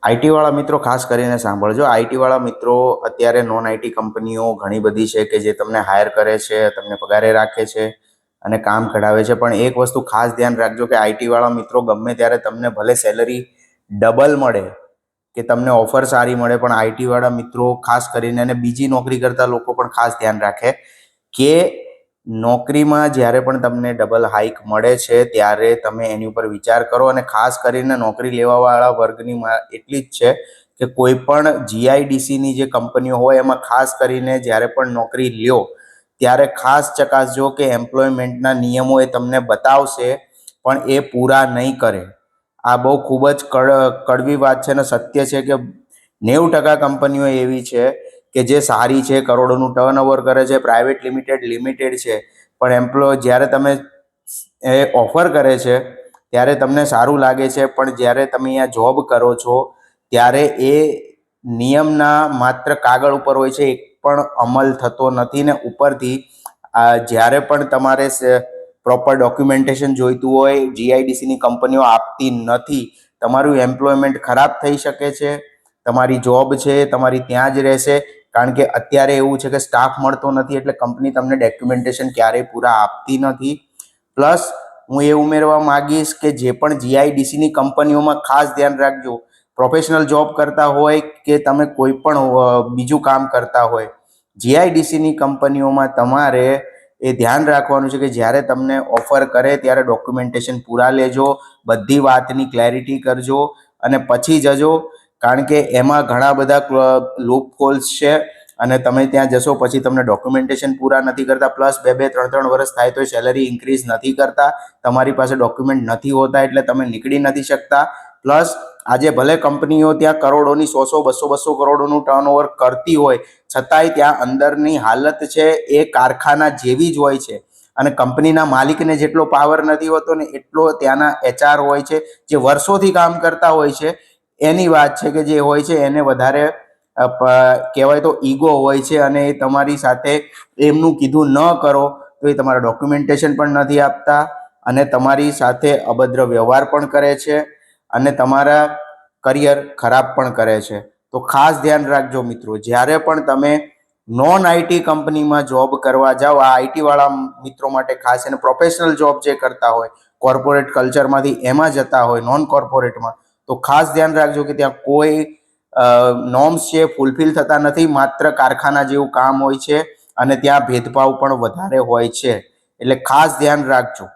IT વાળા મિત્રો ખાસ કરીને સાંભળજો. આઈટી વાળા મિત્રો અત્યારે નોન આઈટી કંપનીઓ ઘણી બધી છે કે જે તમને હાયર કરે છે, તમને પગારે રાખે છે અને કામ કઢાવે છે. પણ એક વસ્તુ ખાસ ધ્યાન રાખજો કે આઈટી વાળા મિત્રો ગમે ત્યારે તમને ભલે સેલરી ડબલ મળે કે તમને ઓફર સારી મળે, પણ આઈટી વાળા મિત્રો ખાસ કરીને અને બીજી નોકરી કરતા લોકો પણ ખાસ ધ્યાન રાખે કે નોકરીમાં જ્યારે પણ તમને ડબલ હાઇક મળે છે ત્યારે તમે એની ઉપર વિચાર કરો. અને ખાસ કરીને નોકરી લેવાવાળા વર્ગની એટલી જ છે કે કોઈ પણ જીઆઈડીસીની જે કંપનીઓ હોય એમાં ખાસ કરીને જ્યારે પણ નોકરી લ્યો ત્યારે ખાસ ચકાસજો કે એમ્પ્લોયમેન્ટના નિયમો એ તમને બતાવશે પણ એ પૂરા નહીં કરે. આ બહુ ખૂબ જ કડવી વાત છે અને સત્ય છે કે 90% કંપનીઓ એવી છે કે જે સારી છે, કરોડોનું ટર્નઓવર કરે છે, પ્રાઇવેટ લિમિટેડ છે, પણ જ્યારે તમે એ ઓફર કરે છે ત્યારે તમને સારું લાગે છે, પણ જ્યારે તમે અહીંયા જોબ કરો છો ત્યારે એ નિયમના માત્ર કાગળ ઉપર હોય છે, એક પણ અમલ થતો નથી. ને ઉપરથી જ્યારે પણ તમારે પ્રોપર ડોક્યુમેન્ટેશન જોઈતું હોય જીઆઈડીસીની કંપનીઓ આપતી નથી. તમારું એમ્પ્લોયમેન્ટ ખરાબ થઈ શકે છે, તમારી જોબ છે તમારી ત્યાં જ રહેશે. કારણ કે અત્યારે એવું છે કે સ્ટાફ મળતો નથી એટલે કંપની તમને ડોક્યુમેન્ટેશન ક્યારેય પૂરા આપતી નથી. પ્લસ હું એ ઉમેરવા માંગીશ કે જે પણ જીઆઈડીસીની કંપનીઓમાં ખાસ ધ્યાન રાખજો, પ્રોફેશનલ જોબ કરતા હોય કે તમે કોઈ પણ બીજું કામ કરતા હોય, જીઆઈડીસીની કંપનીઓમાં તમારે એ ધ્યાન રાખવાનું છે કે જ્યારે તમને ઓફર કરે ત્યારે ડોક્યુમેન્ટેશન પૂરા લેજો, બધી વાતની ક્લેરિટી કરજો અને પછી જજો. કારણ કે એમાં ઘણા બધા લૂપ હોલ્સ છે અને તમે ત્યાં જશો પછી તમને ડોક્યુમેન્ટેશન પૂરા નથી કરતા, પ્લસ 2-3 વર્ષ થાય તો સેલરી ઇન્ક્રીઝ નથી કરતા, તમારી પાસે ડોક્યુમેન્ટ નથી હોતા એટલે તમે નીકળી નથી શકતા. પ્લસ આજે ભલે કંપનીઓ ત્યાં કરોડોની 100-200 કરોડોનું ટર્નઓવર કરતી હોય છતાંય ત્યાં અંદરની હાલત છે એ કારખાના જેવી જ હોય છે અને કંપનીના માલિકને જેટલો પાવર નથી હોતો ને એટલો ત્યાંના એચઆર હોય છે જે વર્ષોથી કામ કરતા હોય છે. એની વાત છે કે જે હોય છે એને વધારે કહેવાય તો ઈગો હોય છે અને એ તમારી સાથે એમનું કીધું ન કરો તો એ તમારા ડોક્યુમેન્ટેશન પણ નથી આપતા અને તમારી સાથે અભદ્ર વ્યવહાર પણ કરે છે અને તમારા કરિયર ખરાબ પણ કરે છે. તો ખાસ ધ્યાન રાખજો મિત્રો, જ્યારે પણ તમે નોન આઈટી કંપનીમાં જોબ કરવા જાઓ, આ આઈટી વાળા મિત્રો માટે ખાસ અને પ્રોફેશનલ જોબ જે કરતા હોય કોર્પોરેટ કલ્ચરમાંથી એમાં જતા હોય નોન કોર્પોરેટમાં, તો ખાસ ધ્યાન રાખજો કે ત્યાં કોઈ નોર્મ્સ છે ફૂલફિલ થતા નથી, માત્ર કારખાના જેવું કામ હોય છે અને ત્યાં ભેદભાવ પણ વધારે હોય છે. એટલે ખાસ ધ્યાન રાખજો.